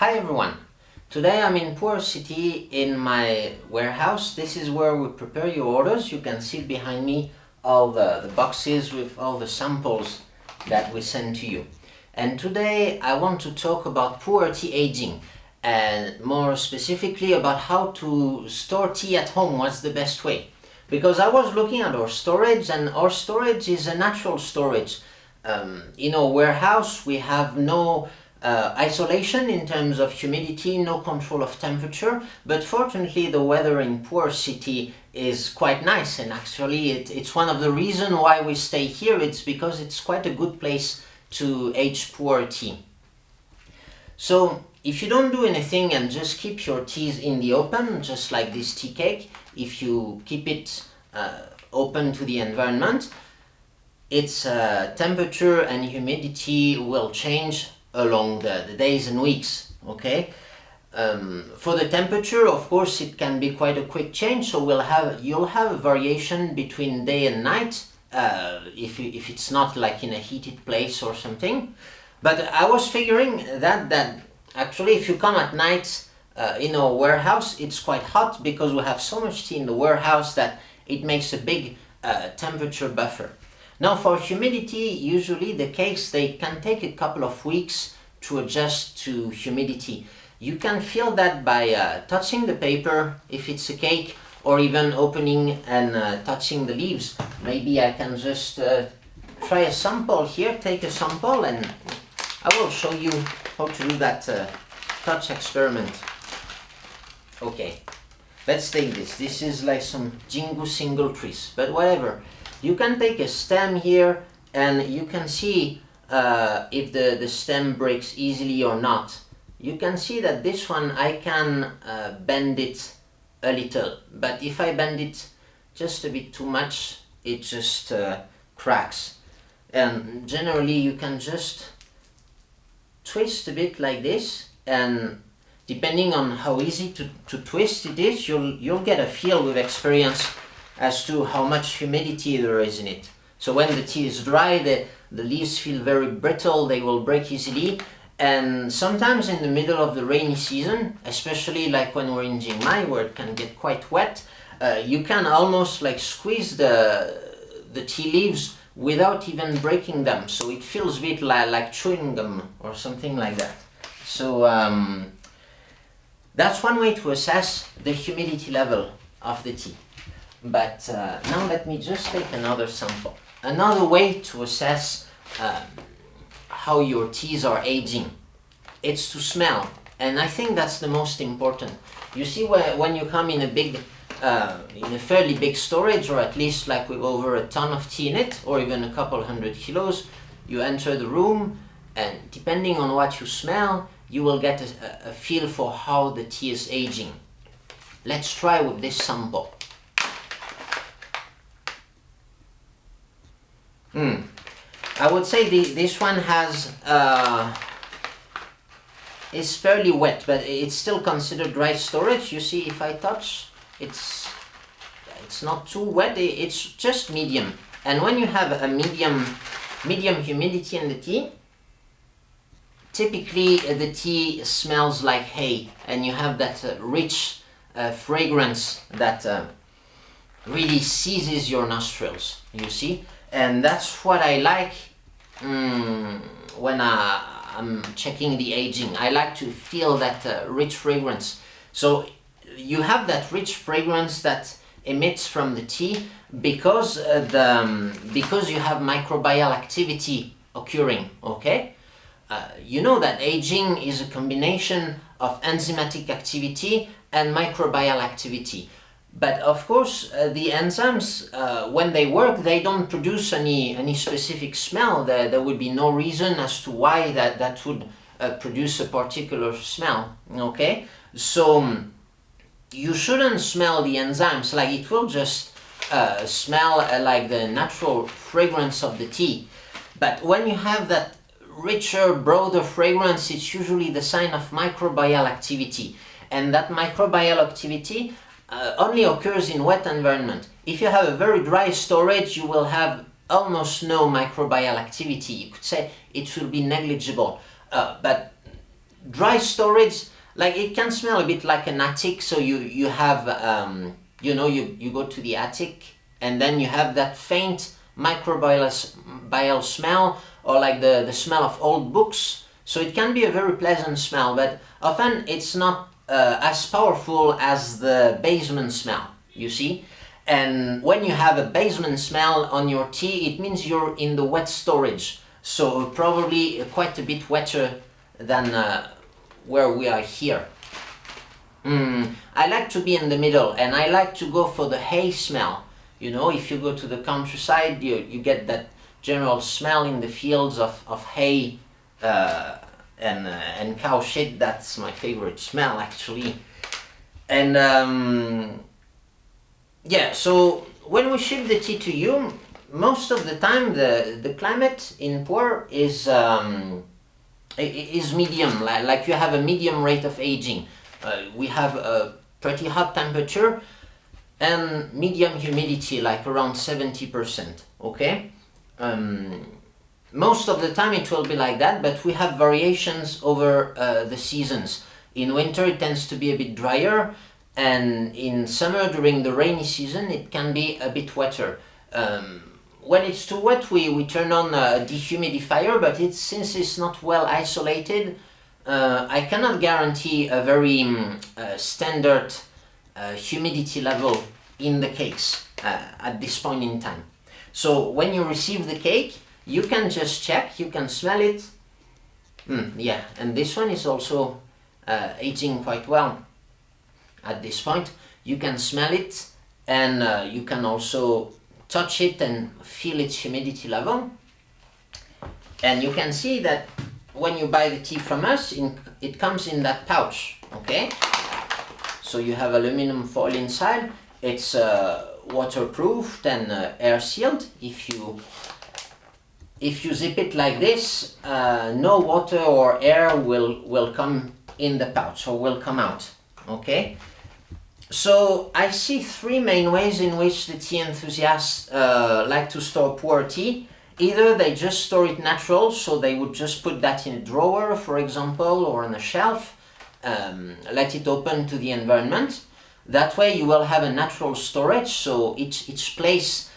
Hi everyone! Today I'm in Pu-erh city in my warehouse. This is where we prepare your orders. You can see behind me all the boxes with all the samples that we send to you. And today I want to talk about Pu-erh tea aging and more specifically about how to store tea at home. What's the best way? Because I was looking at our storage, and our storage is a natural storage. In our warehouse we have no isolation in terms of humidity, no control of temperature, but fortunately the weather in Pu-erh city is quite nice, and actually it's one of the reasons why we stay here. It's because it's quite a good place to age Pu-erh tea. So if you don't do anything and just keep your teas in the open, just like this tea cake, if you keep it open to the environment, its temperature and humidity will change along the days and weeks. Okay, for the temperature, of course, it can be quite a quick change, so you'll have a variation between day and night if it's not like in a heated place or something. But I was figuring that actually if you come at night in our warehouse, it's quite hot because we have so much tea in the warehouse that it makes a big temperature buffer. Now for humidity, usually the cakes, they can take a couple of weeks to adjust to humidity. You can feel that by touching the paper if it's a cake, or even opening and touching the leaves. Maybe I can just try a sample here, take a sample, and I will show you how to do that touch experiment. Okay, let's take this. This is like some Jingu single trees, but whatever. You can take a stem here and you can see if the stem breaks easily or not. You can see that this one I can bend it a little, but if I bend it just a bit too much, it just cracks. And generally you can just twist a bit like this, and depending on how easy to twist it is, you'll get a feel with experience as to how much humidity there is in it. So when the tea is dry, the leaves feel very brittle, they will break easily, and sometimes in the middle of the rainy season, especially like when we're in Chiang Mai where it can get quite wet, you can almost like squeeze the tea leaves without even breaking them, so it feels a bit like chewing gum or something like that. So that's one way to assess the humidity level of the tea. But now let me just take another sample. Another way to assess how your teas are aging, it's to smell, and I think that's the most important. You see, when you come in a fairly big storage, or at least like with over a ton of tea in it, or even a couple 100 kilos, you enter the room, and depending on what you smell, you will get a feel for how the tea is aging. Let's try with this sample. I would say this one is fairly wet, but it's still considered dry storage. You see, if I touch, it's not too wet, it's just medium. And when you have a medium humidity in the tea, typically the tea smells like hay, and you have that rich fragrance that really seizes your nostrils, you see. And that's what I like when I'm checking the aging. I like to feel that rich fragrance. So you have that rich fragrance that emits from the tea because you have microbial activity occurring. Okay, you know that aging is a combination of enzymatic activity and microbial activity. But of course, the enzymes, when they work, they don't produce any specific smell. There would be no reason as to why that would produce a particular smell. Okay, so you shouldn't smell the enzymes. Like, it will just smell like the natural fragrance of the tea. But when you have that richer, broader fragrance, it's usually the sign of microbial activity, and that microbial activity only occurs in wet environment. If you have a very dry storage, you will have almost no microbial activity. You could say it will be negligible, but dry storage, like it can smell a bit like an attic. So you have you go to the attic and then you have that faint microbial smell, or like the smell of old books. So it can be a very pleasant smell, but often it's not as powerful as the basement smell, you see. And when you have a basement smell on your tea, it means you're in the wet storage, so probably quite a bit wetter than where we are here. I like to be in the middle, and I like to go for the hay smell. You know, if you go to the countryside, you get that general smell in the fields of hay and cow shit. That's my favorite smell, actually. And yeah, so when we ship the tea to you, most of the time the climate in Pu-erh is medium, like you have a medium rate of aging. We have a pretty hot temperature and medium humidity, like around 70%, okay? Most of the time it will be like that, but we have variations over the seasons. In winter it tends to be a bit drier, and in summer, during the rainy season, it can be a bit wetter. When it's too wet, we turn on a dehumidifier, but since it's not well isolated, I cannot guarantee a very standard humidity level in the cakes at this point in time. So when you receive the cake, you can just check, you can smell it. Yeah, and this one is also aging quite well. At this point, you can smell it, and you can also touch it and feel its humidity level. And you can see that when you buy the tea from us, it comes in that pouch, okay? So you have aluminum foil inside. It's waterproofed and air sealed. If you zip it like this, no water or air will come in the pouch or will come out, okay? So I see three main ways in which the tea enthusiasts like to store Pu-erh tea. Either they just store it natural, so they would just put that in a drawer, for example, or on a shelf, let it open to the environment. That way you will have a natural storage, so each place,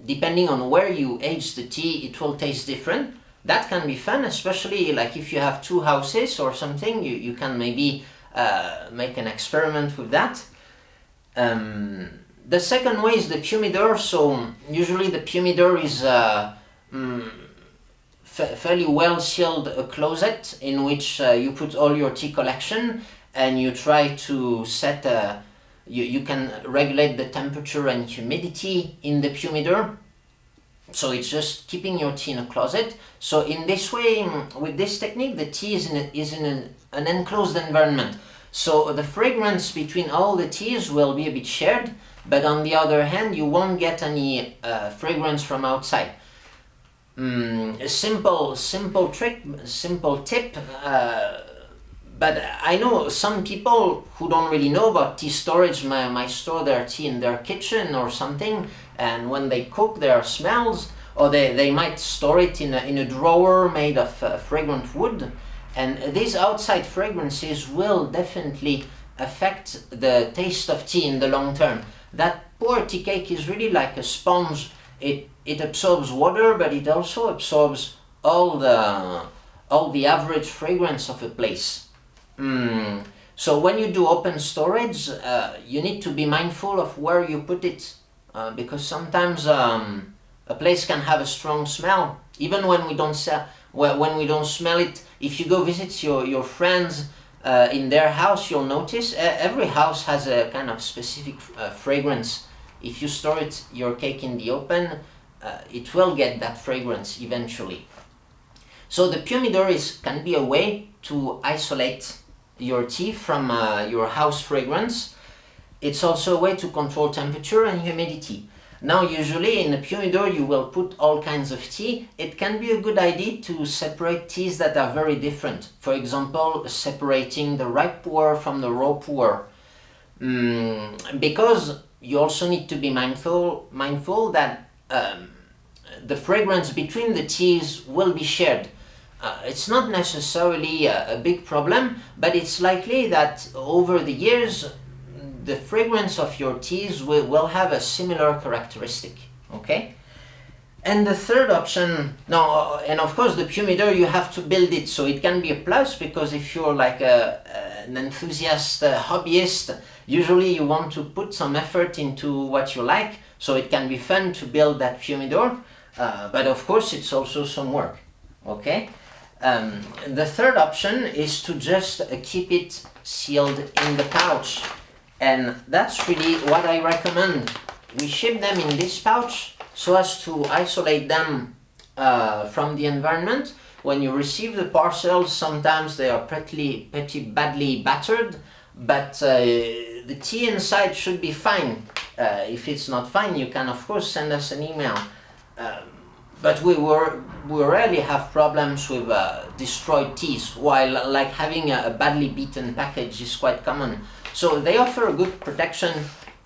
depending on where you age the tea, it will taste different. That can be fun, especially like if you have two houses or something, you can maybe make an experiment with that. The second way is the Pu-erh. So usually the Pu-erh is fairly well sealed closet in which you put all your tea collection, and you try to set you can regulate the temperature and humidity in the Pu-erh. So it's just keeping your tea in a closet. So in this way, with this technique, the tea is in an enclosed environment. So the fragrance between all the teas will be a bit shared, but on the other hand, you won't get any fragrance from outside. A simple trick, simple tip, but I know some people who don't really know about tea storage might store their tea in their kitchen or something, and when they cook there are smells, or they might store it in a drawer made of fragrant wood, and these outside fragrances will definitely affect the taste of tea in the long term. That Pu-erh tea cake is really like a sponge. It absorbs water, but it also absorbs all the average fragrance of a place. So when you do open storage, you need to be mindful of where you put it, because sometimes a place can have a strong smell, even when we don't smell it. If you go visit your friends in their house, you'll notice every house has a kind of specific fragrance. If you store your cake in the open, it will get that fragrance eventually. So the Pu-erh can be a way to isolate your tea from your house fragrance. It's also a way to control temperature and humidity. Now usually in a Pu-erh you will put all kinds of tea. It can be a good idea to separate teas that are very different. For example, separating the ripe Pu-erh from the raw Pu-erh. Because you also need to be mindful that the fragrance between the teas will be shared. It's not necessarily a big problem, but it's likely that over the years the fragrance of your teas will have a similar characteristic. Okay? And the third option, now, and of course the humidor, you have to build it, so it can be a plus, because if you're like an enthusiast hobbyist, usually you want to put some effort into what you like, so it can be fun to build that humidor, but of course it's also some work. Okay? The third option is to just keep it sealed in the pouch, and that's really what I recommend. We ship them in this pouch so as to isolate them from the environment. When you receive the parcels, sometimes they are pretty badly battered, but the tea inside should be fine. If it's not fine, you can of course send us an email. But we rarely have problems with destroyed teas, while like having a badly beaten package is quite common. So they offer a good protection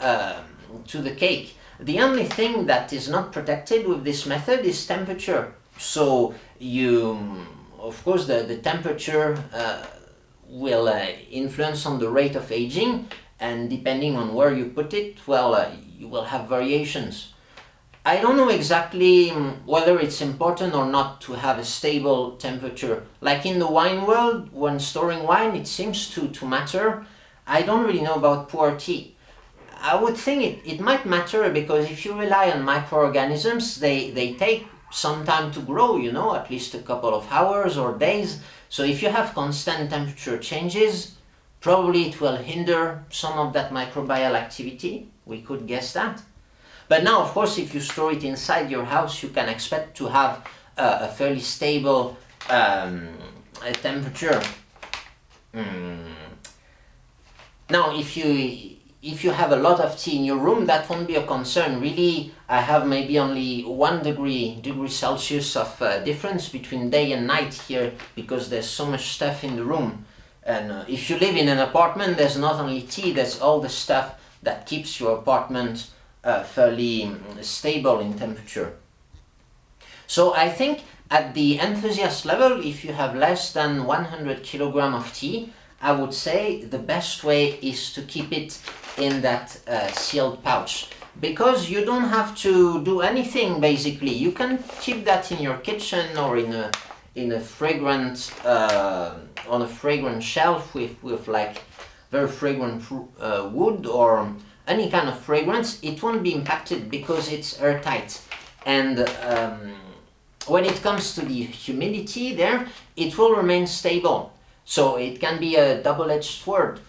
to the cake. The only thing that is not protected with this method is temperature. So of course the temperature will influence on the rate of aging, and depending on where you put it, well, you will have variations. I don't know exactly whether it's important or not to have a stable temperature. Like in the wine world, when storing wine, it seems to matter. I don't really know about Pu-erh tea. I would think it might matter, because if you rely on microorganisms, they take some time to grow, you know, at least a couple of hours or days. So if you have constant temperature changes, probably it will hinder some of that microbial activity. We could guess that. But now, of course, if you store it inside your house, you can expect to have a fairly stable temperature. Now, if you have a lot of tea in your room, that won't be a concern. Really, I have maybe only 1 degree Celsius of difference between day and night here, because there's so much stuff in the room. And if you live in an apartment, there's not only tea, there's all the stuff that keeps your apartment fairly stable in temperature. So I think at the enthusiast level, if you have less than 100 kilogram of tea, I would say the best way is to keep it in that sealed pouch, because you don't have to do anything basically. You can keep that in your kitchen or in a fragrant on a fragrant shelf with like very fragrant wood or any kind of fragrance. It won't be impacted because it's airtight. And when it comes to the humidity there, it will remain stable. So it can be a double-edged sword.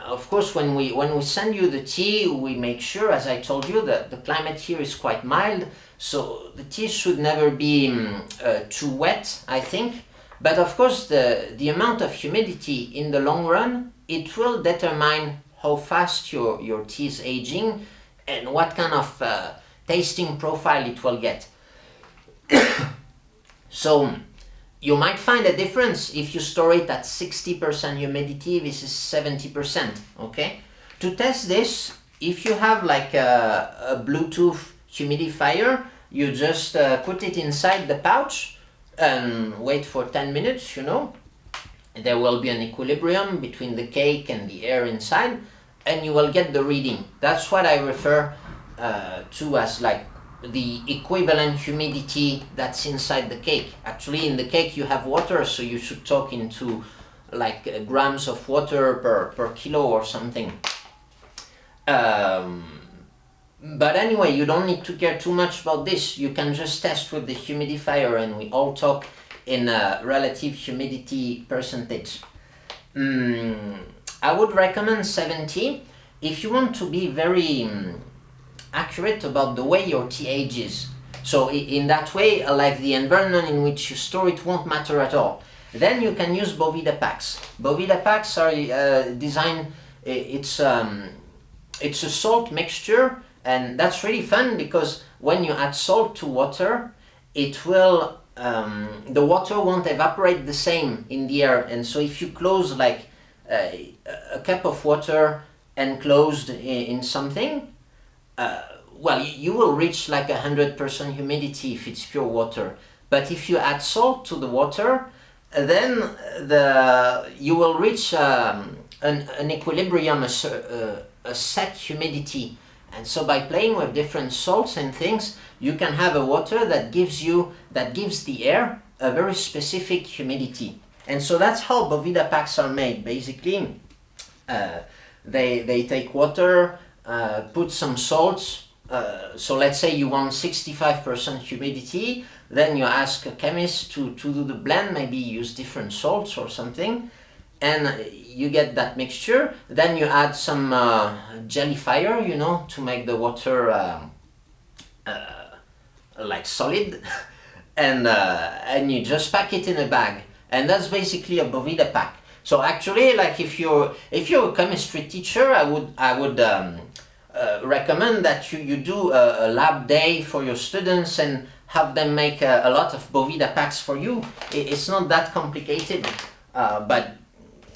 Of course, when we send you the tea, we make sure, as I told you, that the climate here is quite mild, so the tea should never be too wet, I think. But of course, the amount of humidity in the long run, it will determine how fast your tea is aging and what kind of tasting profile it will get. So you might find a difference if you store it at 60% humidity versus 70%, okay? To test this, if you have like a Bluetooth humidifier, you just put it inside the pouch and wait for 10 minutes, you know. There will be an equilibrium between the cake and the air inside, and you will get the reading. That's what I refer to as like the equivalent humidity that's inside the cake. Actually, in the cake you have water, so you should talk into like grams of water per kilo or something. But anyway, you don't need to care too much about this. You can just test with the humidifier, and we all talk in a relative humidity percentage. I would recommend 70 if you want to be very accurate about the way your tea ages. So in that way, like the environment in which you store it won't matter at all. Then you can use Bovida packs. Bovida packs are designed, it's a salt mixture, and that's really fun because when you add salt to water, it will, the water won't evaporate the same in the air. And so if you close like a cup of water enclosed in something, well, you will reach like 100% humidity if it's pure water. But if you add salt to the water, then you will reach an equilibrium, a set humidity. And so by playing with different salts and things, you can have a water that gives the air a very specific humidity. And so that's how Bovida packs are made. Basically, they take water, put some salts. So let's say you want 65% humidity, then you ask a chemist to do the blend, maybe use different salts or something, and you get that mixture. Then you add some jellifier, you know, to make the water like solid, and you just pack it in a bag, and that's basically a Bovida pack. So actually, like if you're a chemistry teacher, I would recommend that you do a lab day for your students and have them make a lot of Bovida packs for you. It's not that complicated, but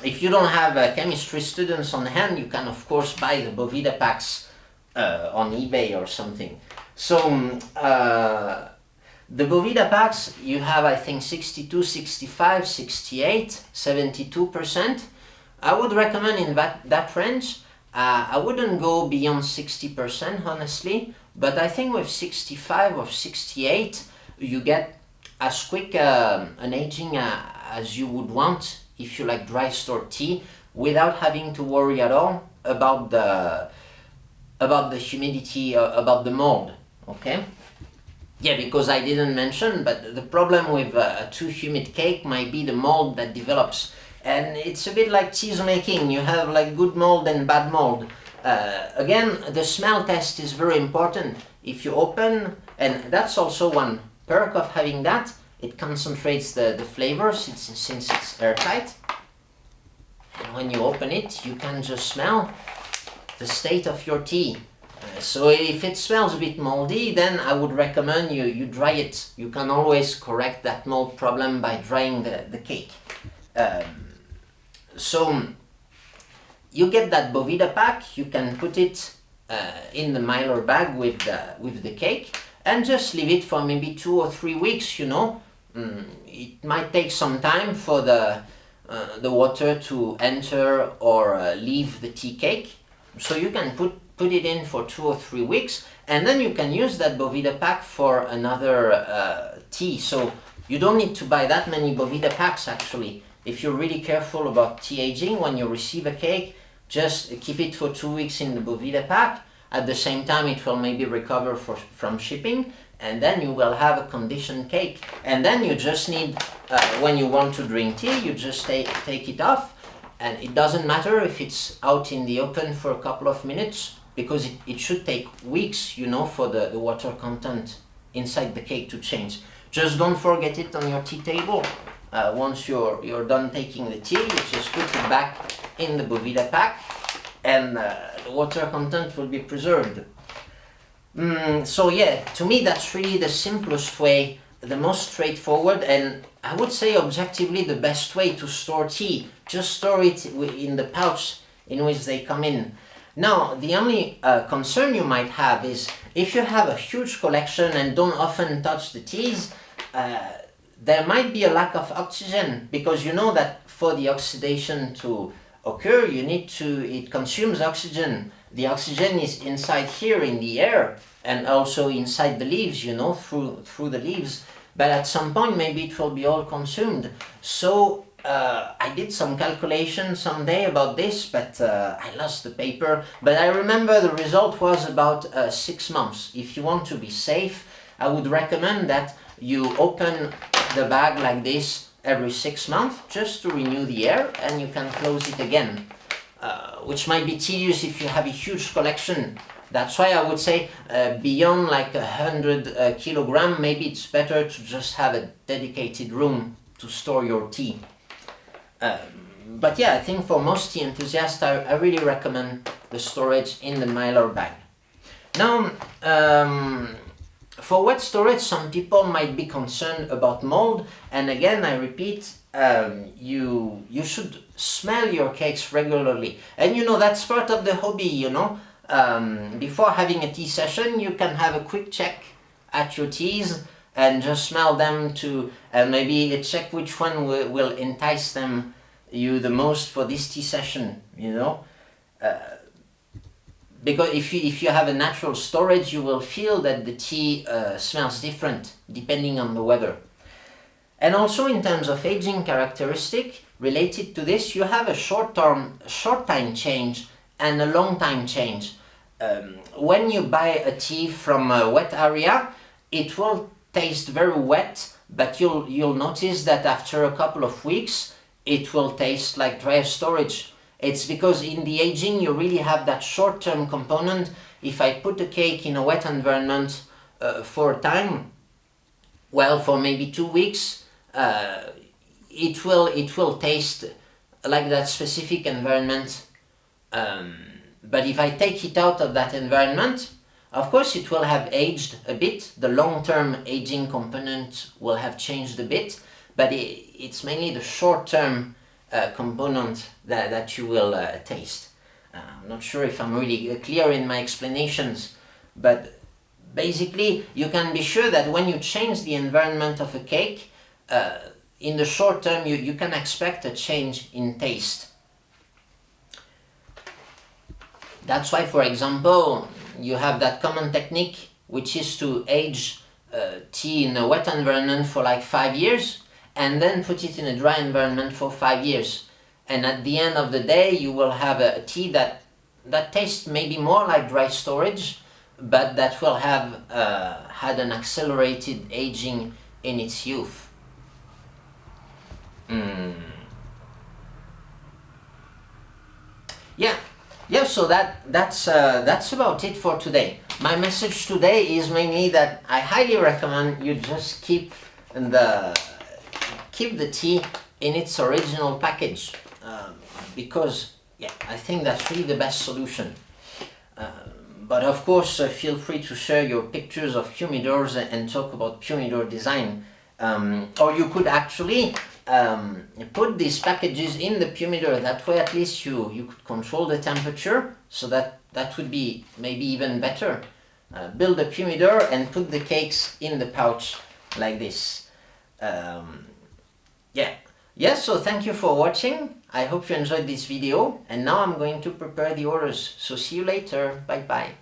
if you don't have chemistry students on hand, you can of course buy the Bovida packs on eBay or something. So the Bovida packs, you have I think 62, 65, 68, 72%. I would recommend in that range. I wouldn't go beyond 60% honestly, but I think with 65 or 68 you get as quick an aging as you would want if you like dry stored tea, without having to worry at all about the humidity, about the mold. Okay? Yeah, because I didn't mention, but the problem with a too humid cake might be the mold that develops. And it's a bit like cheese making. You have like good mold and bad mold. Again, the smell test is very important. If you open, and that's also one perk of having that, it concentrates the flavors since it's airtight. And when you open it, you can just smell the state of your tea. So if it smells a bit moldy, then I would recommend you dry it. You can always correct that mold problem by drying the cake. So you get that Bovida pack, you can put it in the Mylar bag with the cake and just leave it for maybe 2 or 3 weeks, you know. It might take some time for the water to enter or leave the tea cake. So you can put it in for 2 or 3 weeks, and then you can use that Bovida pack for another tea. So you don't need to buy that many Bovida packs actually. If you're really careful about tea aging, when you receive a cake, just keep it for 2 weeks in the Bovida pack. At the same time, it will maybe recover from shipping, and then you will have a conditioned cake. And then you just need, when you want to drink tea, you just take it off, and it doesn't matter if it's out in the open for a couple of minutes, because it should take weeks, you know, for the water content inside the cake to change. Just don't forget it on your tea table. Once you're done taking the tea, you just put it back in the Bovida pack, and the water content will be preserved. So yeah, to me that's really the simplest way, the most straightforward, and I would say objectively the best way to store tea. Just store it in the pouch in which they come in. Now, the only concern you might have is if you have a huge collection and don't often touch the teas, there might be a lack of oxygen, because you know that for the oxidation to occur, it consumes oxygen. The oxygen is inside here in the air and also inside the leaves, you know, through the leaves. But at some point, maybe it will be all consumed. So I did some calculation someday about this, but I lost the paper. But I remember the result was about 6 months. If you want to be safe, I would recommend that you open the bag like this every 6 months just to renew the air, and you can close it again, which might be tedious if you have a huge collection. That's why I would say beyond like 100 kilogram, maybe it's better to just have a dedicated room to store your tea. But yeah, I think for most tea enthusiasts, I really recommend the storage in the Mylar bag. Now, for wet storage, some people might be concerned about mold, and again, I repeat, you should smell your cakes regularly, and you know that's part of the hobby. You know, before having a tea session, you can have a quick check at your teas. and just smell them to maybe check which one will entice you the most for this tea session, you know. Because if you have a natural storage, you will feel that the tea smells different depending on the weather. And also in terms of aging characteristic related to this, you have a short time change and a long time change. When you buy a tea from a wet area, it will taste very wet, but you'll notice that after a couple of weeks it will taste like dry storage. It's because in the aging you really have that short-term component. If I put a cake in a wet environment for a time, well, for maybe 2 weeks, it will taste like that specific environment. But if I take it out of that environment, of course it will have aged a bit. The long-term aging component will have changed a bit, but it's mainly the short-term component that you will taste. I'm not sure if I'm really clear in my explanations, but basically you can be sure that when you change the environment of a cake, in the short term you can expect a change in taste. That's why, for example, you have that common technique, which is to age tea in a wet environment for like 5 years and then put it in a dry environment for 5 years. And at the end of the day, you will have a tea that tastes maybe more like dry storage, but that will have had an accelerated aging in its youth. Yeah, so that's about it for today. My message today is mainly that I highly recommend you just keep the tea in its original package, because I think that's really the best solution. But of course, feel free to share your pictures of humidors and talk about humidor design. Or you could actually put these packages in the humidor. That way at least you could control the temperature, so that would be maybe even better. Build a humidor and put the cakes in the pouch like this. So thank you for watching. I hope you enjoyed this video, and now I'm going to prepare the orders. So see you later. Bye bye.